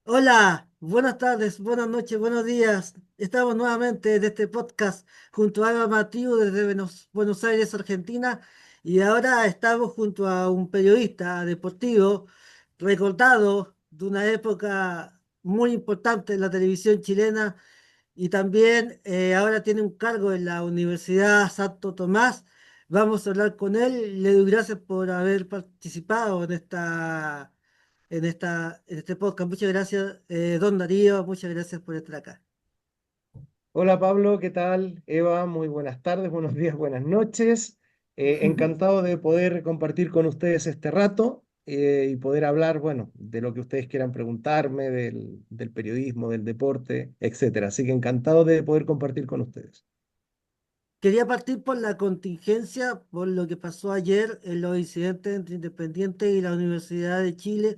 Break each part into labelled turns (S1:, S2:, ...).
S1: Hola, buenas tardes, buenas noches, buenos días. Estamos nuevamente en este podcast junto a Eva Matiu desde Buenos Aires, Argentina, y ahora estamos junto a un periodista deportivo recordado de una época muy importante en la televisión chilena y también ahora tiene un cargo en la Universidad Santo Tomás. Vamos a hablar con él. Le doy gracias por haber participado en este podcast. Muchas gracias, don Darío, muchas gracias por estar acá.
S2: Hola Pablo, ¿qué tal? Eva, muy buenas tardes, buenos días, buenas noches. Encantado de poder compartir con ustedes este rato y poder hablar, bueno, de lo que ustedes quieran preguntarme, del periodismo, del deporte, etcétera. Así que encantado de poder compartir con ustedes.
S1: Quería partir por la contingencia, por lo que pasó ayer en los incidentes entre Independiente y la Universidad de Chile.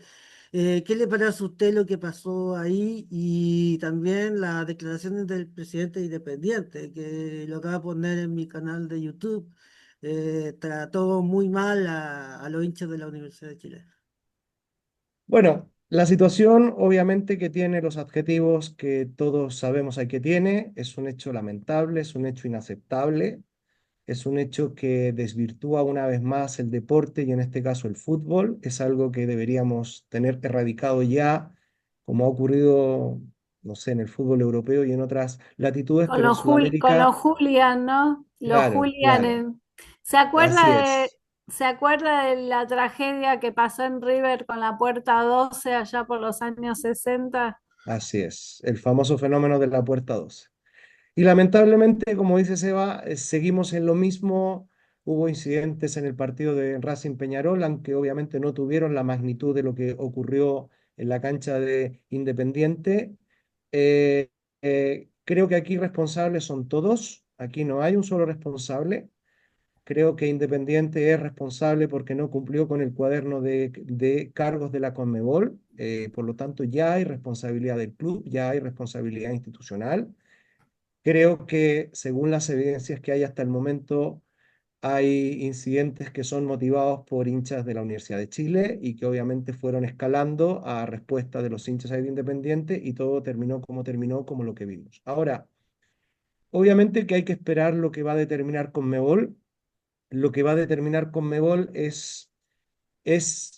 S1: ¿Qué le parece a usted lo que pasó ahí y también las declaraciones del presidente Independiente, que lo acaba de poner en mi canal de YouTube? Trató muy mal a los hinchas de la Universidad de Chile.
S2: Bueno, la situación obviamente que tiene los adjetivos que todos sabemos hay que tiene, es un hecho lamentable, es un hecho inaceptable. Es un hecho que desvirtúa una vez más el deporte y en este caso el fútbol. Es algo que deberíamos tener erradicado ya, como ha ocurrido, no sé, en el fútbol europeo y en otras latitudes, pero en
S3: Con
S2: Sudamérica,
S3: los Julian, ¿no? Los
S2: claro,
S3: Julian,
S2: claro,
S3: ¿se
S2: así
S3: acuerda
S2: es,
S3: se acuerda de la tragedia que pasó en River con la Puerta 12 allá por los años 60?
S2: así es, el famoso fenómeno de la puerta 12. Y lamentablemente, como dice Seba, seguimos en lo mismo. Hubo incidentes en el partido de Racing Peñarol, aunque obviamente no tuvieron la magnitud de lo que ocurrió en la cancha de Independiente. Eh, Creo que aquí responsables son todos. Aquí no hay un solo responsable. Creo que Independiente es responsable porque no cumplió con el cuaderno de cargos de la Conmebol. Por lo tanto, ya hay responsabilidad del club, ya hay responsabilidad institucional. Creo que según las evidencias que hay hasta el momento, hay incidentes que son motivados por hinchas de la Universidad de Chile y que obviamente fueron escalando a respuesta de los hinchas de Independiente y todo terminó, como lo que vimos. Ahora, obviamente que hay que esperar lo que va a determinar Conmebol. Lo que va a determinar Conmebol es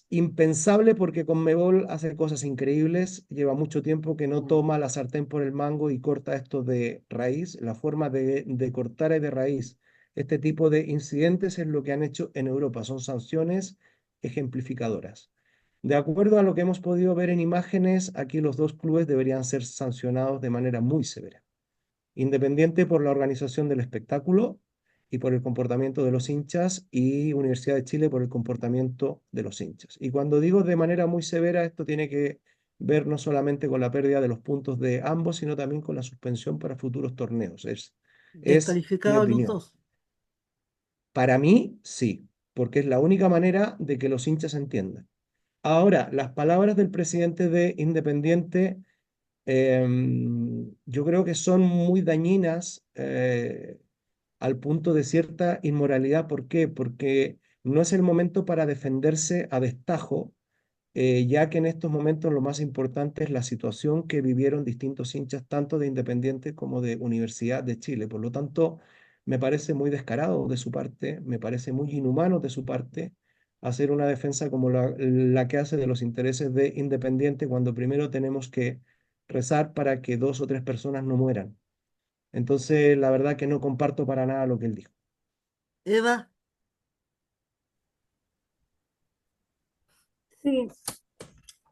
S2: impensable porque Conmebol hace cosas increíbles, lleva mucho tiempo que no toma la sartén por el mango y corta esto de raíz. La forma de cortar de raíz este tipo de incidentes es lo que han hecho en Europa, son sanciones ejemplificadoras. De acuerdo a lo que hemos podido ver en imágenes, aquí los dos clubes deberían ser sancionados de manera muy severa. Independiente por la organización del espectáculo y por el comportamiento de los hinchas y Universidad de Chile por el comportamiento de los hinchas. Y cuando digo de manera muy severa, esto tiene que ver no solamente con la pérdida de los puntos de ambos, sino también con la suspensión para futuros torneos. Es mi
S1: Descalificados los
S2: opinión.
S1: dos.
S2: Para mí, sí, porque es la única manera de que los hinchas entiendan. Ahora, las palabras del presidente de Independiente yo creo que son muy dañinas al punto de cierta inmoralidad. ¿Por qué? Porque no es el momento para defenderse a destajo, ya que en estos momentos lo más importante es la situación que vivieron distintos hinchas, tanto de Independiente como de Universidad de Chile. Por lo tanto, me parece muy descarado de su parte, me parece muy inhumano de su parte hacer una defensa como la que hace de los intereses de Independiente cuando primero tenemos que rezar para que dos o tres personas no mueran. Entonces, la verdad que no comparto para nada lo que él dijo.
S1: Eva,
S3: Sí.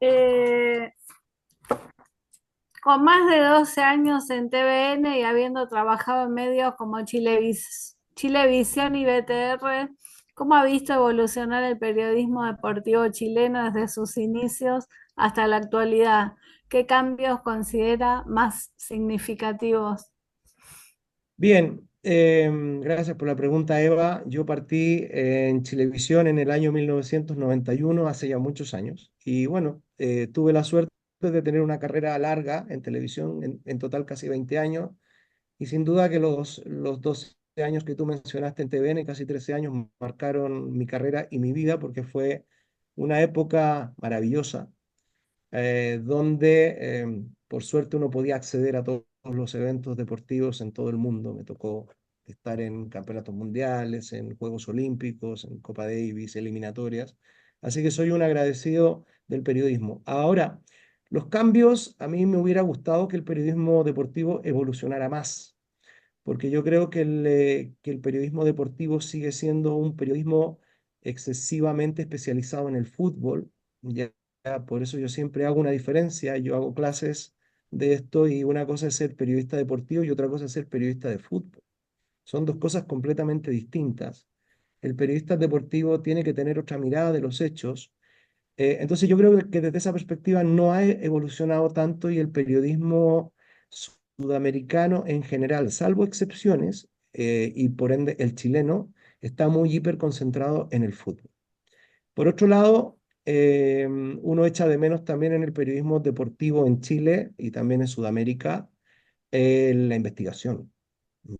S3: Eh, con más de 12 años en TVN y habiendo trabajado en medios como Chilevisión y BTR, ¿cómo ha visto evolucionar el periodismo deportivo chileno desde sus inicios hasta la actualidad? ¿Qué cambios considera más significativos?
S2: Bien, gracias por la pregunta, Eva. Yo partí en Chilevisión en el año 1991, hace ya muchos años, y bueno, tuve la suerte de tener una carrera larga en televisión, en total casi 20 años, y sin duda que los 12 años que tú mencionaste en TVN, casi 13 años, marcaron mi carrera y mi vida porque fue una época maravillosa. donde por suerte uno podía acceder a todos los eventos deportivos en todo el mundo. Me tocó estar en campeonatos mundiales, en Juegos Olímpicos, en Copa Davis, eliminatorias. Así que soy un agradecido del periodismo. Ahora, los cambios, a mí me hubiera gustado que el periodismo deportivo evolucionara más, porque yo creo que el periodismo deportivo sigue siendo un periodismo excesivamente especializado en el fútbol. Ya, por eso yo siempre hago una diferencia. Yo hago clases de esto y una cosa es ser periodista deportivo y otra cosa es ser periodista de fútbol. Son dos cosas completamente distintas. El periodista deportivo tiene que tener otra mirada de los hechos. Entonces yo creo que desde esa perspectiva no ha evolucionado tanto y el periodismo sudamericano en general, salvo excepciones, y por ende el chileno, está muy hiperconcentrado en el fútbol. Por otro lado, uno echa de menos también en el periodismo deportivo en Chile y también en Sudamérica la investigación.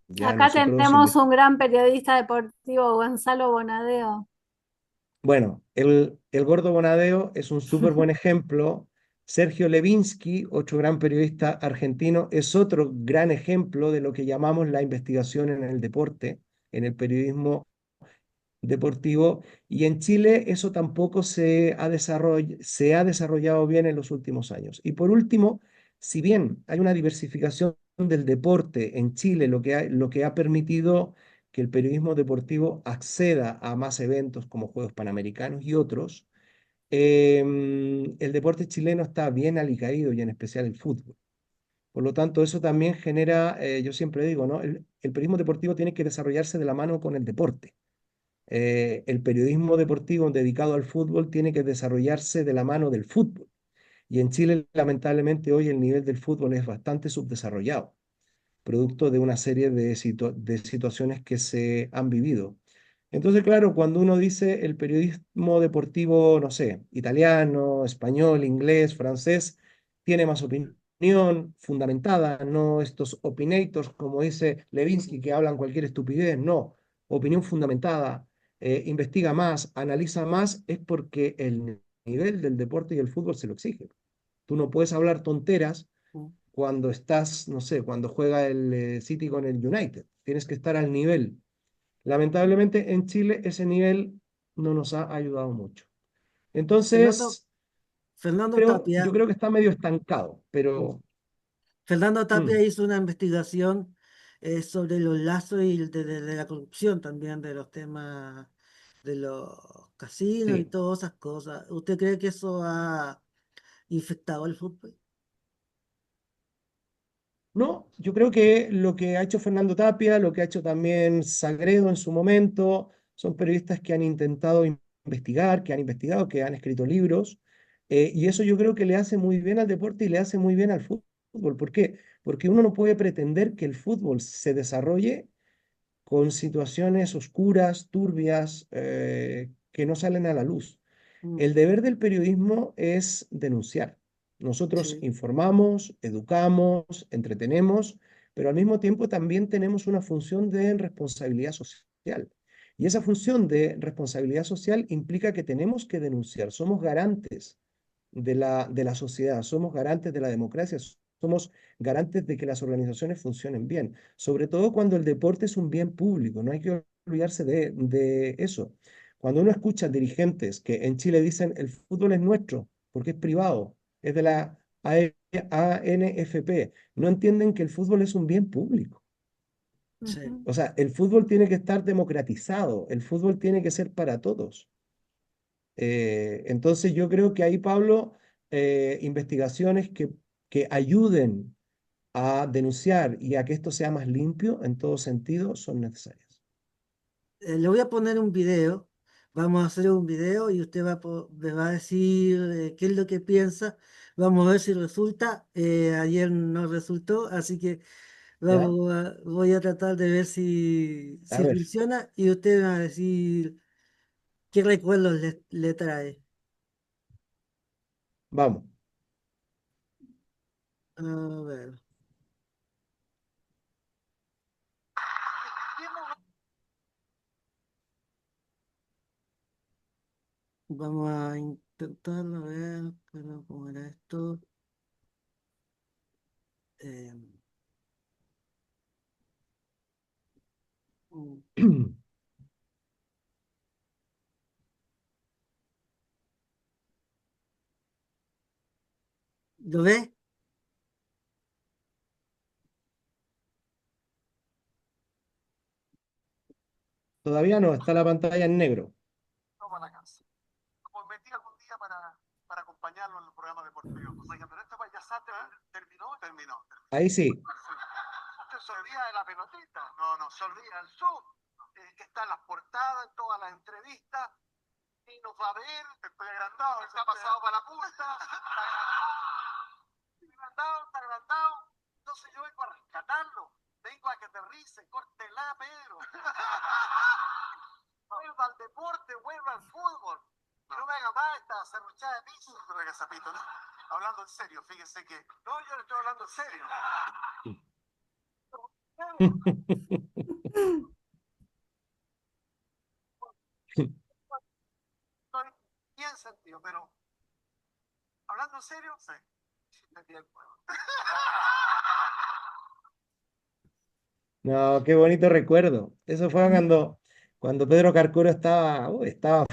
S2: Ya
S3: Acá
S2: nosotros,
S3: tenemos un gran periodista deportivo, Gonzalo Bonadeo.
S2: bueno, el Gordo Bonadeo es un súper buen ejemplo. Sergio Levinsky, otro gran periodista argentino, es otro gran ejemplo de lo que llamamos la investigación en el deporte, en el periodismo deportivo. Y en Chile eso tampoco se ha desarrollado bien en los últimos años. Y por último, si bien hay una diversificación del deporte en Chile, lo que ha permitido que el periodismo deportivo acceda a más eventos como Juegos Panamericanos y otros, el deporte chileno está bien alicaído y en especial el fútbol. Por lo tanto, eso también genera, yo siempre digo, ¿no? El periodismo deportivo tiene que desarrollarse de la mano con el deporte. El periodismo deportivo dedicado al fútbol tiene que desarrollarse de la mano del fútbol. Y en Chile, lamentablemente, hoy el nivel del fútbol es bastante subdesarrollado, producto de una serie de situaciones que se han vivido. Entonces, claro, cuando uno dice el periodismo deportivo, no sé, italiano, español, inglés, francés, tiene más opinión fundamentada, no estos opinators, como dice Levinsky, que hablan cualquier estupidez, no, opinión fundamentada, investiga más, analiza más, es porque el nivel del deporte y el fútbol se lo exige. Tú no puedes hablar tonteras cuando estás, no sé, cuando juega el City con el United. Tienes que estar al nivel. Lamentablemente en Chile ese nivel no nos ha ayudado mucho.
S1: Fernando,
S2: Entonces,
S1: Fernando
S2: yo
S1: Tapia,
S2: creo que está medio estancado,
S1: mm,
S2: pero
S1: Fernando Tapia
S2: mm,
S1: hizo una investigación sobre los lazos y de la corrupción también, de los temas de los casinos y
S2: sí.
S1: todas esas cosas. ¿Usted cree que eso ha infectado el fútbol?
S2: No, yo creo que lo que ha hecho Fernando Tapia, lo que ha hecho también Sagredo en su momento, son periodistas que han intentado investigar, que han investigado, que han escrito libros, y eso yo creo que le hace muy bien al deporte y le hace muy bien al fútbol. ¿Por qué? Porque uno no puede pretender que el fútbol se desarrolle con situaciones oscuras, turbias, que no salen a la luz.
S1: Mm,
S2: El deber del periodismo es denunciar. Nosotros
S1: sí.
S2: informamos, educamos, entretenemos, pero al mismo tiempo también tenemos una función de responsabilidad social. Y esa función de responsabilidad social implica que tenemos que denunciar. Somos garantes de la sociedad, somos garantes de la democracia, somos garantes de que las organizaciones funcionen bien, sobre todo cuando el deporte es un bien público, no hay que olvidarse de eso. Cuando uno escucha dirigentes que en Chile dicen el fútbol es nuestro, porque es privado, es de la ANFP, no entienden que el fútbol es un bien público.
S1: Sí.
S3: Ujú.
S2: O sea, el fútbol tiene que estar democratizado, el fútbol tiene que ser para todos. Entonces yo creo que ahí, Pablo, investigaciones que ayuden a denunciar y a que esto sea más limpio en todo sentido son necesarias.
S1: Le voy a poner un video. Vamos a hacer un video y usted me va a decir qué es lo que piensa. Vamos a ver si resulta. Ayer no resultó, así que
S2: ¿Ya?
S1: voy a tratar de ver
S2: A
S1: si
S2: ver,
S1: funciona y usted me va a decir qué recuerdos le trae.
S2: vamos.
S1: A ver, vamos a intentarlo, a ver, ¿cómo era esto? Eh, mm, ¿Lo ves?
S2: Todavía no, está la pantalla en negro.
S4: Toma la casa. Como metí algún día para acompañarlo en los programas deportivos. Oiga, pero esta payasata terminó, terminó.
S2: Ahí sí.
S4: Usted se olvida de la pelotita. No, no, se olvida del sur. Que está en las portadas, en todas las entrevistas. Y nos va a ver. Estoy agrandado. Está pasado para la punta. Está agrandado. Entonces yo vengo a rescatarlo. Vengo a que aterrice. Córtela, Pedro. Vuelva al deporte, vuelva al fútbol. Y no me haga más esta serruchada de piso. Oiga, Zapito, ¿no? Hablando en serio, fíjese que. No, yo le estoy hablando en serio. Estoy bien sentido, pero. Hablando en serio, sí. Sí, me di el juego.
S2: No, qué bonito recuerdo. Eso fue cuando Pedro Carcuro estaba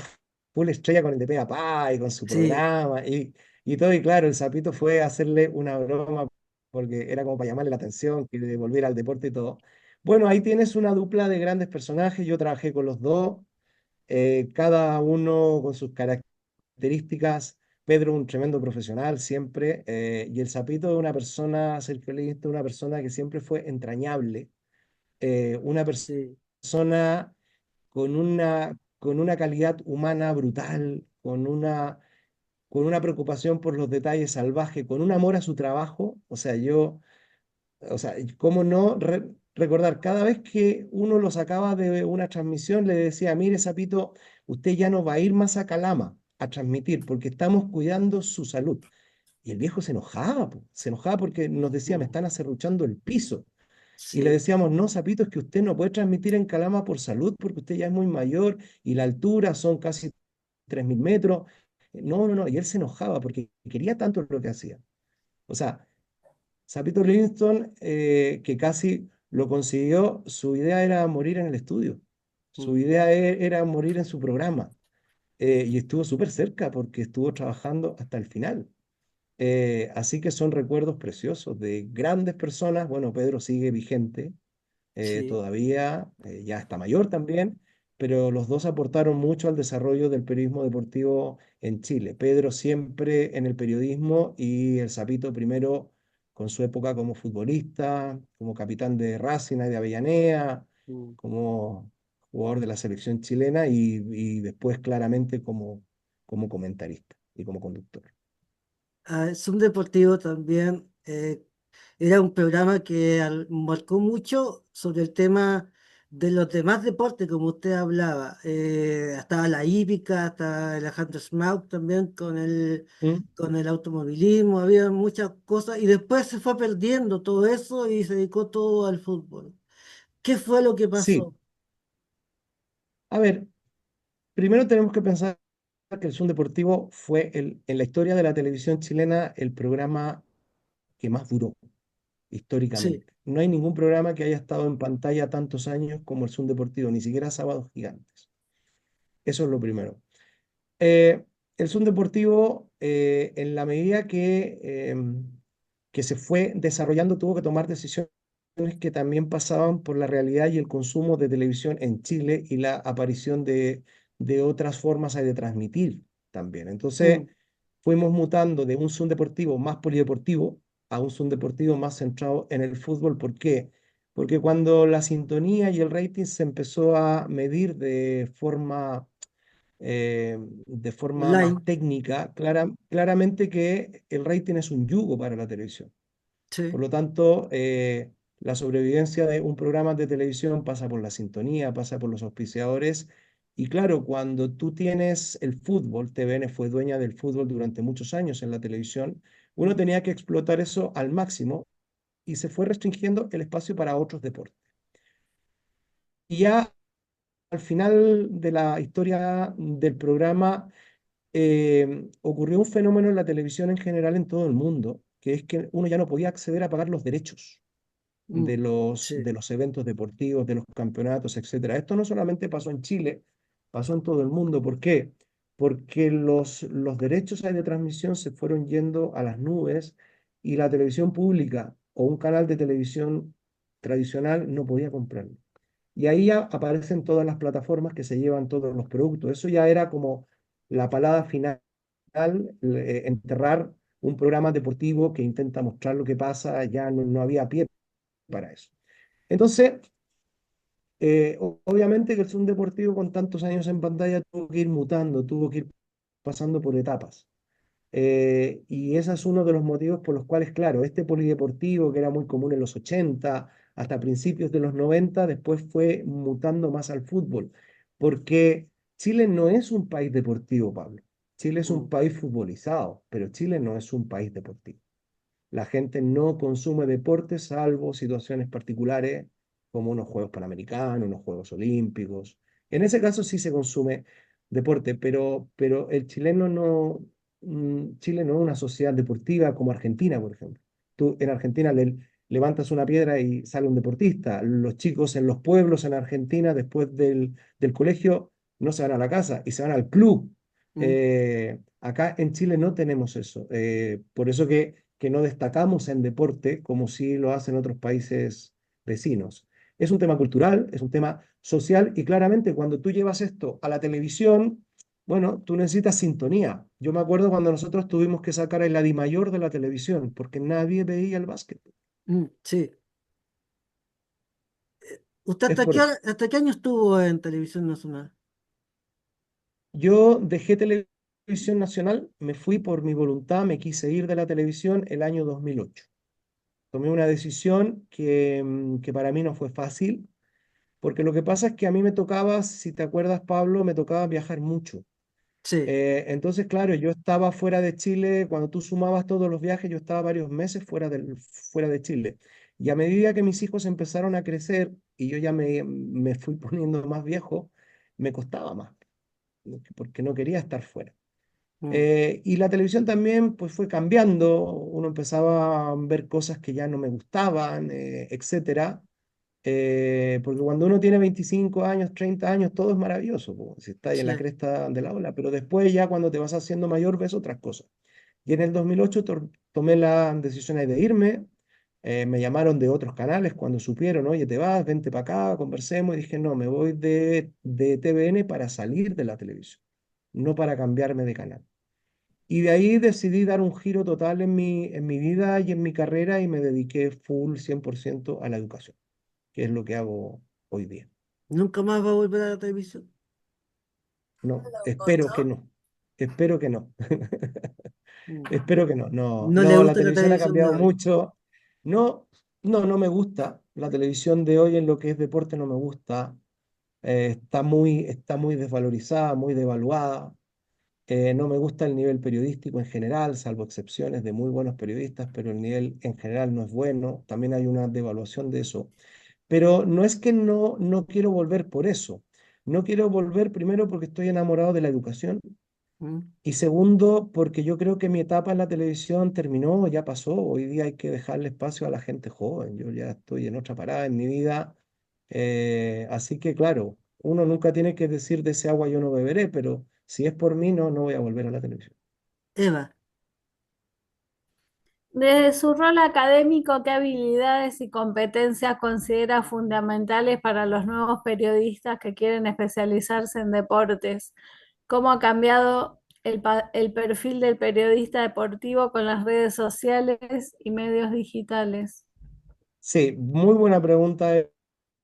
S2: full estrella con el de Pega Pa y con su
S1: Sí,
S2: programa y todo. Y claro, el Sapito fue a hacerle una broma porque era como para llamarle la atención, que volviera al deporte y todo. Bueno, ahí tienes una dupla de grandes personajes. Yo trabajé con los dos, cada uno con sus características. Pedro, un tremendo profesional siempre, y el Sapito es una persona, Sergio Listo, una persona que siempre fue entrañable, una
S1: sí,
S2: persona con una calidad humana brutal, con una preocupación por los detalles salvajes, con un amor a su trabajo. O sea, cómo no recordar, cada vez que uno lo sacaba de una transmisión, le decía, mire, Sapito, usted ya no va a ir más a Calama a transmitir porque estamos cuidando su salud. Y el viejo se enojaba, po, se enojaba porque nos decía, me
S1: mm,
S2: están acerruchando el piso. Y le
S1: sí,
S2: decíamos, no, Sapito, es que usted no puede transmitir en Calama por salud porque usted ya es muy mayor y la altura son casi 3.000 metros. No, no, no. Y él se enojaba porque quería tanto lo que hacía. O sea, Sapito Livingston, que casi lo consiguió, su idea era morir en el estudio. Su
S1: mm,
S2: idea era morir en su programa. Y estuvo súper cerca porque estuvo trabajando hasta el final. Así que son recuerdos preciosos de grandes personas. Bueno, Pedro sigue vigente
S1: sí,
S2: todavía, ya está mayor también, pero los dos aportaron mucho al desarrollo del periodismo deportivo en Chile. Pedro siempre en el periodismo y el Sapito primero con su época como futbolista, como capitán de Racing y de Avellaneda,
S1: mm.
S2: como jugador de la selección chilena y después claramente como comentarista y como conductor.
S1: Zoom Deportivo también era un programa que marcó mucho sobre el tema de los demás deportes, como usted hablaba. Estaba la hípica, estaba Alejandro Schmauk también
S2: ¿Mm?
S1: con el automovilismo, había muchas cosas y después se fue perdiendo todo eso y se dedicó todo al fútbol. ¿Qué fue lo que
S2: Sí,
S1: pasó?
S2: a ver, primero tenemos que pensar que el Zoom Deportivo fue en la historia de la televisión chilena el programa que más duró
S1: Sí,
S2: históricamente. No hay ningún programa que haya estado en pantalla tantos años como el Zoom Deportivo, ni siquiera Sábados Gigantes. Eso es lo primero. Eh, el Zoom Deportivo, en la medida que se fue desarrollando, tuvo que tomar decisiones que también pasaban por la realidad y el consumo de televisión en Chile y la aparición de otras formas de transmitir también. Entonces,
S1: mm,
S2: fuimos mutando de un Zoom deportivo más polideportivo a un Zoom deportivo más centrado en el fútbol. ¿Por qué? Porque cuando la sintonía y el rating se empezó a medir de forma más
S1: online,
S2: técnica, claramente que el rating es un yugo para la televisión. Por
S1: sí,
S2: lo tanto, la sobrevivencia de un programa de televisión pasa por la sintonía, pasa por los auspiciadores. Y claro, cuando tú tienes el fútbol, TVN fue dueña del fútbol durante muchos años en la televisión, uno
S1: mm,
S2: tenía que explotar eso al máximo y se fue restringiendo el espacio para otros deportes. Y ya al final de la historia del programa, ocurrió un fenómeno en la televisión en general en todo el mundo, que es que uno ya no podía acceder a pagar los derechos
S1: Mm, sí.
S2: de los eventos deportivos, de los campeonatos, etcétera. Esto no solamente pasó en Chile, pasó en todo el mundo. ¿Por qué? Porque los derechos de transmisión se fueron yendo a las nubes y la televisión pública o un canal de televisión tradicional no podía comprarlo. Y ahí ya aparecen todas las plataformas que se llevan todos los productos. Eso ya era como la palada final, enterrar un programa deportivo que intenta mostrar lo que pasa, ya no había pie para eso. Entonces, obviamente que el Zoom deportivo con tantos años en pantalla tuvo que ir mutando, tuvo que ir pasando por etapas. Y ese es uno de los motivos por los cuales, claro, este polideportivo que era muy común en los 80 hasta principios de los 90 después fue mutando más al fútbol, porque Chile no es un país deportivo, Pablo. Chile es un
S1: Mm,
S2: país futbolizado, pero Chile no es un país deportivo. La gente no consume deportes salvo situaciones particulares como unos Juegos Panamericanos, unos Juegos Olímpicos. En ese caso sí se consume deporte, pero el chileno no, Chile no es una sociedad deportiva como Argentina, por ejemplo. Tú en Argentina levantas una piedra y sale un deportista. Los chicos en los pueblos en Argentina, después del colegio, no se van a la casa y se van al club.
S1: mm.
S2: Acá en Chile no tenemos eso. Por eso que no destacamos en deporte como si lo hacen otros países vecinos. Es un tema cultural, es un tema social y claramente cuando tú llevas esto a la televisión, bueno, tú necesitas sintonía. Yo me acuerdo cuando nosotros tuvimos que sacar el Mayor de la televisión porque nadie veía el básquet.
S1: Sí. ¿Usted
S2: Es por eso.
S1: hasta qué año estuvo en Televisión Nacional?
S2: Yo dejé televisión nacional, me fui por mi voluntad, me quise ir de la televisión el año 2008. Tomé una decisión que para mí no fue fácil, porque lo que pasa es que a mí me tocaba, si te acuerdas, Pablo, me tocaba viajar mucho.
S1: Sí.
S2: Entonces, claro, yo estaba fuera de Chile, cuando tú sumabas todos los viajes, yo estaba varios meses fuera de Chile. Y a medida que mis hijos empezaron a crecer y yo ya me fui poniendo más viejo, me costaba más, porque no quería estar fuera.
S1: Mm,
S2: Y la televisión también pues fue cambiando, uno empezaba a ver cosas que ya no me gustaban, etcétera. Porque cuando uno tiene 25 años, 30 años, todo es maravilloso, po, si está ahí en
S1: sí.
S2: la cresta de la ola, pero después ya cuando te vas haciendo mayor ves otras cosas. Y en el 2008 tomé la decisión ahí de irme, me llamaron de otros canales cuando supieron, oye, te vas, vente para acá, conversemos, y dije, no, me voy de TVN para salir de la televisión, no para cambiarme de canal. Y de ahí decidí dar un giro total en mi vida y en mi carrera y me dediqué full 100% a la educación, que es lo que hago hoy día.
S1: ¿Nunca más va a volver a la televisión?
S2: No, espero que no. Espero que no.
S1: Mm.
S2: Espero que no. No,
S1: ¿No le
S2: no, la
S1: gusta la
S2: televisión ha
S1: televisión de
S2: cambiado
S1: hoy?
S2: mucho. No, no me gusta. La televisión de hoy en lo que es deporte no me gusta. Está muy desvalorizada, muy devaluada. No me gusta el nivel periodístico en general, salvo excepciones de muy buenos periodistas, pero el nivel en general no es bueno. También hay una devaluación de eso. Pero no es que no quiero volver por eso. No quiero volver primero porque estoy enamorado de la educación
S1: Mm.
S2: y segundo porque yo creo que mi etapa en la televisión terminó, ya pasó. Hoy día hay que dejarle espacio a la gente joven. Yo ya estoy en otra parada en mi vida. Así que claro, uno nunca tiene que decir de ese agua yo no beberé, pero si es por mí, no voy a volver a la televisión.
S1: Eva,
S3: Desde su rol académico, ¿qué habilidades y competencias considera fundamentales para los nuevos periodistas que quieren especializarse en deportes? ¿Cómo ha cambiado el perfil del periodista deportivo con las redes sociales y medios digitales?
S2: Sí, muy buena pregunta,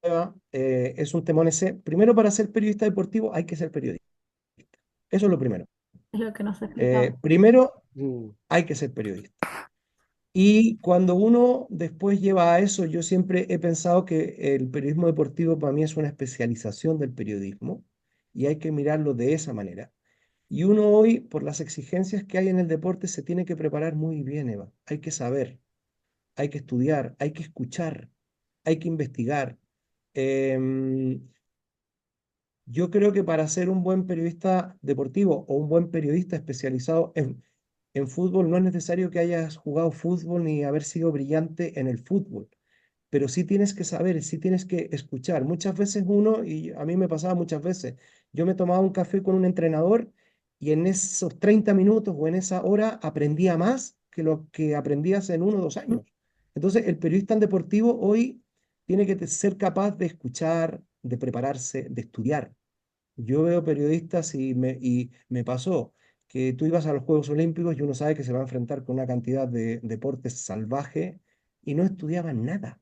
S2: Eva. Es un temón ese. Primero, para ser periodista deportivo hay que ser periodista. Eso es lo primero.
S3: Es lo que nos explicaba.
S2: Primero,
S1: mm,
S2: hay que ser periodista. Y cuando uno después lleva a eso, yo siempre he pensado que el periodismo deportivo para mí es una especialización del periodismo y hay que mirarlo de esa manera. Y uno hoy, por las exigencias que hay en el deporte, se tiene que preparar muy bien, Eva. Hay que saber, hay que estudiar, hay que escuchar, hay que investigar. Em, Yo creo que para ser un buen periodista deportivo o un buen periodista especializado en fútbol, no es necesario que hayas jugado fútbol ni haber sido brillante en el fútbol, pero sí tienes que saber, sí tienes que escuchar. Muchas veces uno, y a mí me pasaba muchas veces, yo me tomaba un café con un entrenador y en esos 30 minutos o en esa hora aprendía más que lo que aprendías en 1 o 2 años. Entonces, el periodista en deportivo hoy tiene que ser capaz de escuchar, de prepararse, de estudiar. Yo veo periodistas y me pasó que tú ibas a los Juegos Olímpicos y uno sabe que se va a enfrentar con una cantidad de deportes salvajes y no estudiaban nada.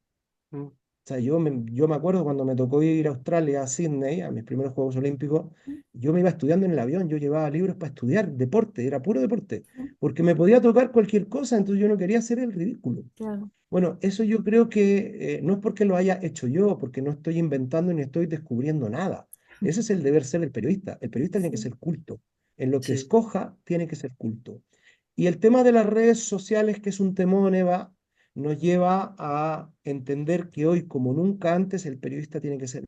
S1: Mm.
S2: O sea, yo me acuerdo cuando me tocó ir a Australia, a Sydney, a mis primeros Juegos Olímpicos, yo me iba estudiando en el avión, yo llevaba libros para estudiar deporte, era puro deporte, porque me podía tocar cualquier cosa, entonces yo no quería hacer el ridículo.
S3: Claro,
S2: Bueno, eso yo creo que no es porque lo haya hecho yo, porque no estoy inventando ni estoy descubriendo nada. Ese es el deber ser del periodista. El periodista tiene que
S3: sí.
S2: ser culto. En lo que
S1: Sí,
S2: escoja, tiene que ser culto. Y el tema de las redes sociales, que es un temón, Eva, nos lleva a entender que hoy, como nunca antes, el periodista tiene que ser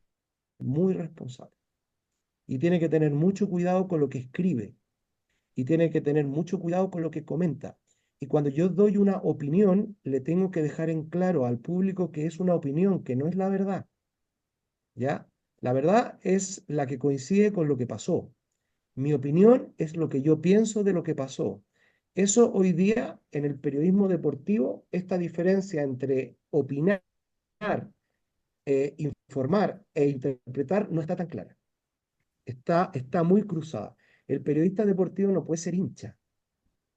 S2: muy responsable y tiene que tener mucho cuidado con lo que escribe y tiene que tener mucho cuidado con lo que comenta. Y cuando yo doy una opinión, le tengo que dejar en claro al público que es una opinión, que no es la verdad, ¿ya? La verdad es la que coincide con lo que pasó. Mi opinión es lo que yo pienso de lo que pasó. Eso hoy día en el periodismo deportivo, esta diferencia entre opinar, informar e interpretar no está tan clara. Está muy cruzada. El periodista deportivo no puede ser hincha.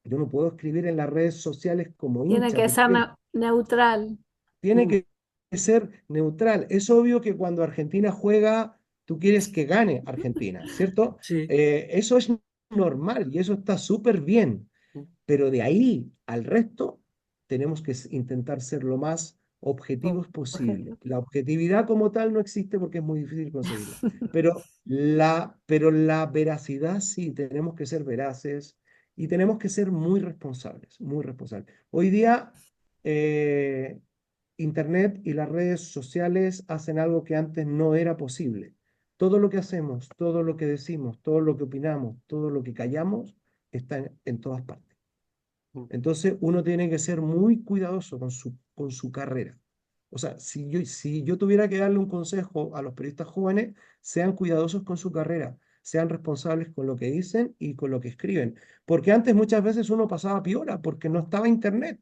S2: Yo no puedo escribir en las redes sociales como
S3: Tiene
S2: hincha.
S3: que
S2: ¿Por
S3: ser
S2: qué?
S3: neutral.
S2: Tiene
S1: mm,
S2: que ser neutral. Es obvio que cuando Argentina juega, tú quieres que gane Argentina, ¿cierto?
S1: sí,
S2: Eso es normal y eso está súper bien.
S1: mm,
S2: Pero de ahí al resto, tenemos que intentar ser lo más objetivos posible.
S3: Objetivo.
S2: La objetividad como tal no existe porque es muy difícil conseguirla. Pero la veracidad sí, tenemos que ser veraces y tenemos que ser muy responsables, muy responsables. Hoy día, eh, Internet y las redes sociales hacen algo que antes no era posible. Todo lo que hacemos, todo lo que decimos, todo lo que opinamos, todo lo que callamos, está en todas partes.
S1: mm,
S2: Entonces uno tiene que ser muy cuidadoso con su carrera. O sea, si yo tuviera que darle un consejo a los periodistas jóvenes, sean cuidadosos con su carrera, sean responsables con lo que dicen y con lo que escriben. Porque antes muchas veces uno pasaba piola porque no estaba internet,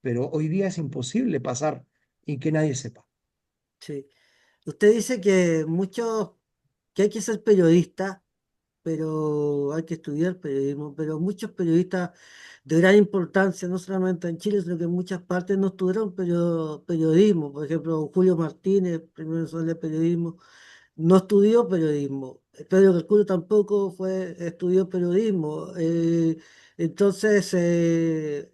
S2: pero hoy día es imposible pasar y que nadie sepa.
S1: sí. Usted dice que hay que ser periodista, pero hay que estudiar periodismo, pero muchos periodistas de gran importancia, no solamente en Chile, sino que en muchas partes no estudiaron periodismo. Por ejemplo, Julio Martínez, primero nacional de periodismo, no estudió periodismo. Pedro Calculo tampoco estudió periodismo. Entonces,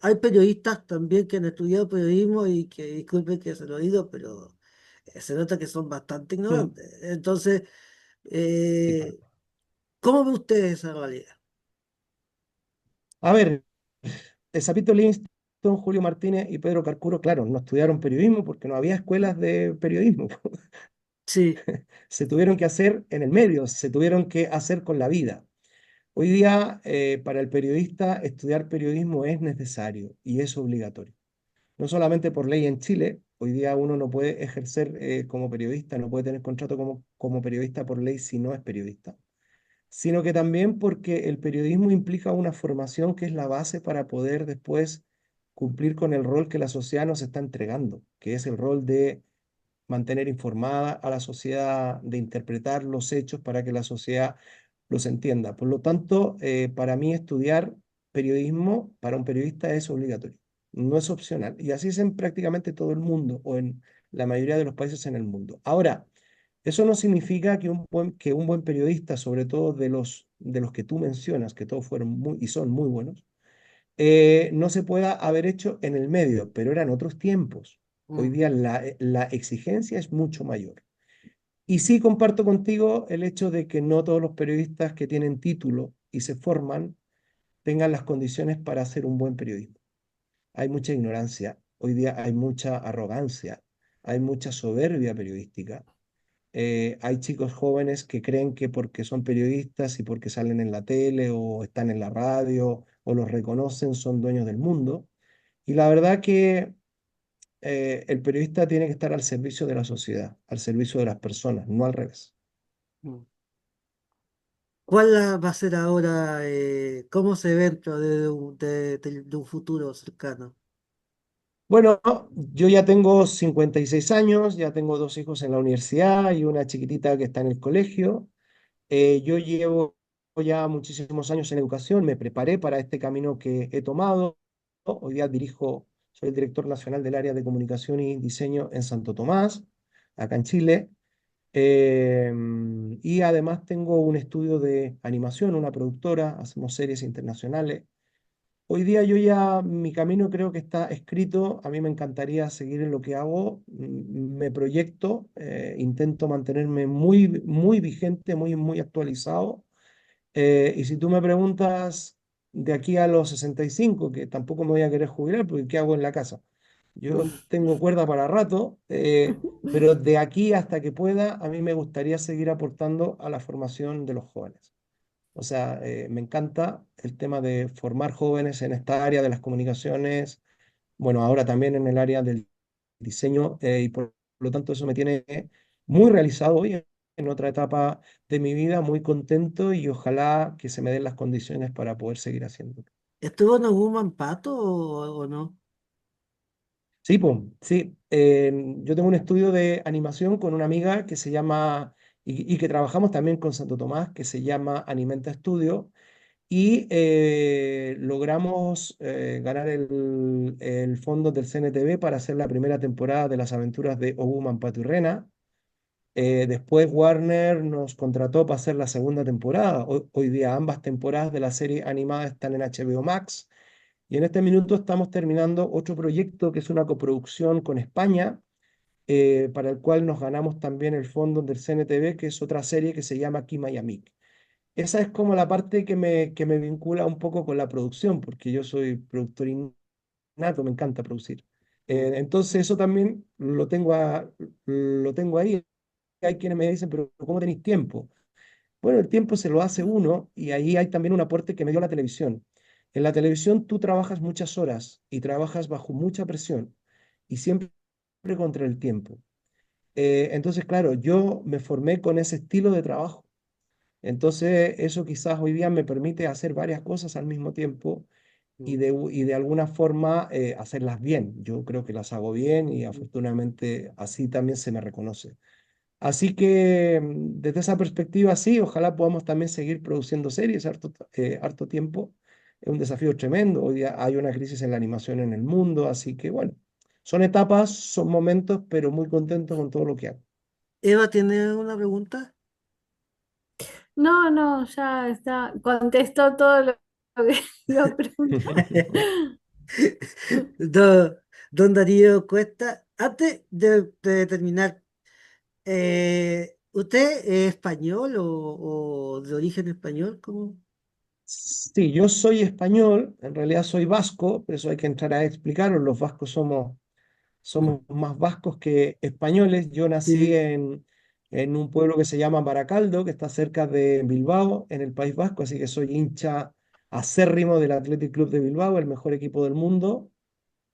S1: hay periodistas también que han estudiado periodismo y que, disculpen que se lo digo, pero se nota que son bastante
S2: Mm,
S1: ignorantes. Entonces,
S2: sí, tal
S1: eh,
S2: cual.
S1: ¿cómo ve usted esa realidad?
S2: A ver, Sapito Livingston, Julio Martínez y Pedro Carcuro, claro, no estudiaron periodismo porque no había escuelas de periodismo.
S1: Sí,
S2: Se tuvieron que hacer en el medio, se tuvieron que hacer con la vida. Hoy día, para el periodista, estudiar periodismo es necesario y es obligatorio. No solamente por ley en Chile, hoy día uno no puede ejercer como periodista, no puede tener contrato como periodista por ley si no es periodista, sino que también porque el periodismo implica una formación que es la base para poder después cumplir con el rol que la sociedad nos está entregando, que es el rol de mantener informada a la sociedad, de interpretar los hechos para que la sociedad los entienda. Por lo tanto, para mí estudiar periodismo para un periodista es obligatorio, no es opcional. Y así es en prácticamente todo el mundo o en la mayoría de los países en el mundo. Ahora, eso no significa que un buen periodista, sobre todo de los que tú mencionas, que todos fueron muy y son muy buenos, no se pueda haber hecho en el medio, pero eran otros tiempos. Hoy
S1: mm,
S2: día la exigencia es mucho mayor. Y sí comparto contigo el hecho de que no todos los periodistas que tienen título y se forman tengan las condiciones para hacer un buen periodismo. Hay mucha ignorancia, hoy día hay mucha arrogancia, hay mucha soberbia periodística. Hay chicos jóvenes que creen que porque son periodistas y porque salen en la tele o están en la radio o los reconocen son dueños del mundo. Y la verdad que el periodista tiene que estar al servicio de la sociedad, al servicio de las personas, no al revés.
S1: Mm. ¿Cuál va a ser ahora, cómo se ve dentro de un futuro cercano?
S2: Bueno, yo ya tengo 56 años, ya tengo dos hijos en la universidad y una chiquitita que está en el colegio. Yo llevo ya muchísimos años en educación, me preparé para este camino que he tomado. Hoy día soy el director nacional del área de comunicación y diseño en Santo Tomás, acá en Chile. Y además tengo un estudio de animación, una productora, hacemos series internacionales. Hoy día mi camino creo que está escrito, a mí me encantaría seguir en lo que hago, me proyecto, intento mantenerme muy vigente, muy actualizado. Y si tú me preguntas de aquí a los 65, que tampoco me voy a querer jubilar, porque ¿qué hago en la casa? Yo tengo cuerda para rato, pero de aquí hasta que pueda, a mí me gustaría seguir aportando a la formación de los jóvenes. O sea, me encanta el tema de formar jóvenes en esta área de las comunicaciones, bueno, ahora también en el área del diseño, y por lo tanto eso me tiene muy realizado hoy en otra etapa de mi vida, muy contento y ojalá que se me den las condiciones para poder seguir haciendo.
S1: ¿Estuvo en algún Pato o no?
S2: Sí, pum, sí. Yo tengo un estudio de animación con una amiga que se llama, y que trabajamos también con Santo Tomás, que se llama Animenta Studio, y logramos ganar el fondo del CNTV para hacer la primera temporada de las aventuras de Oguman Pato y Rena. Después Warner nos contrató para hacer la segunda temporada. Hoy día ambas temporadas de la serie animada están en HBO Max. Y en este minuto estamos terminando otro proyecto que es una coproducción con España, para el cual nos ganamos también el fondo del CNTV, que es otra serie que se llama Aquí Miami. Esa es como la parte que me vincula un poco con la producción, porque yo soy productor innato, me encanta producir.
S1: Mm.
S2: Entonces eso también lo tengo ahí. Hay quienes me dicen, pero ¿cómo tenéis tiempo? Bueno, el tiempo se lo hace uno y ahí hay también un aporte que me dio la televisión. En la televisión tú trabajas muchas horas y trabajas bajo mucha presión y siempre contra el tiempo. Entonces, claro, yo me formé con ese estilo de trabajo. Entonces, eso quizás hoy día me permite hacer varias cosas al mismo tiempo y
S1: Mm.
S2: de alguna forma hacerlas bien. Yo creo que las hago bien y afortunadamente así también se me reconoce. Así que desde esa perspectiva, sí, ojalá podamos también seguir produciendo series harto tiempo. Es un desafío tremendo. Hoy día hay una crisis en la animación en el mundo, así que bueno, son etapas, son momentos, pero muy contento con todo lo que hago.
S1: Eva tiene una pregunta.
S3: No, no, ya está. Contestó todo lo que iba a preguntar.
S1: Don, don Darío Cuesta, antes de terminar, ¿usted es español o de origen español? ¿Cómo?
S2: Sí, yo soy español, en realidad soy vasco, pero eso hay que entrar a explicarlo. Los vascos somos más vascos que españoles. Yo nací
S1: Sí,
S2: en un pueblo que se llama Baracaldo, que está cerca de Bilbao, en el País Vasco, así que soy hincha acérrimo del Athletic Club de Bilbao, el mejor equipo del mundo,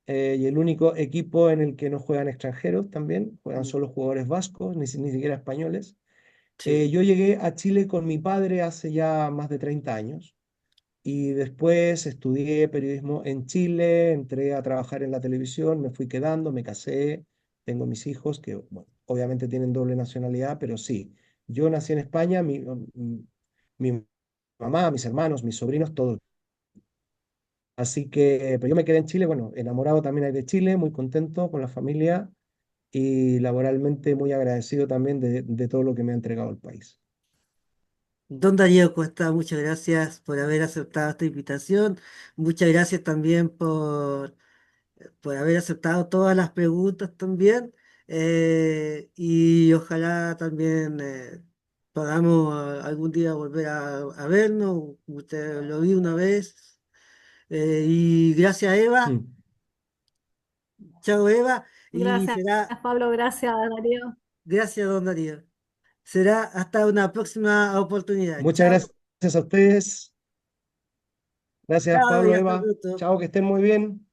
S2: y el único equipo en el que no juegan extranjeros también, juegan
S1: mm,
S2: solo jugadores vascos, ni siquiera españoles.
S1: sí.
S2: Yo llegué a Chile con mi padre hace ya más de 30 años. Y después estudié periodismo en Chile, entré a trabajar en la televisión, me fui quedando, me casé, tengo mis hijos que, bueno, obviamente tienen doble nacionalidad, pero sí, yo nací en España, mi mamá, mis hermanos, mis sobrinos, todos. Así que, pero yo me quedé en Chile, bueno, enamorado también ahí de Chile, muy contento con la familia y laboralmente muy agradecido también de todo lo que me ha entregado el país.
S1: Don Darío Cuesta, muchas gracias por haber aceptado esta invitación. Muchas gracias también por haber aceptado todas las preguntas también. Y ojalá también podamos algún día volver a vernos. Usted lo vi una vez. Y gracias, Eva.
S2: Mm.
S1: Chao, Eva. Y
S3: Gracias,
S1: será
S3: Pablo, gracias, Darío.
S1: gracias, don Darío. Será hasta una próxima oportunidad.
S2: Muchas
S1: Chao,
S2: gracias a ustedes. Gracias,
S1: chao y
S2: Pablo,
S1: hasta
S2: Eva.
S1: pronto.
S2: Chao, que estén muy bien.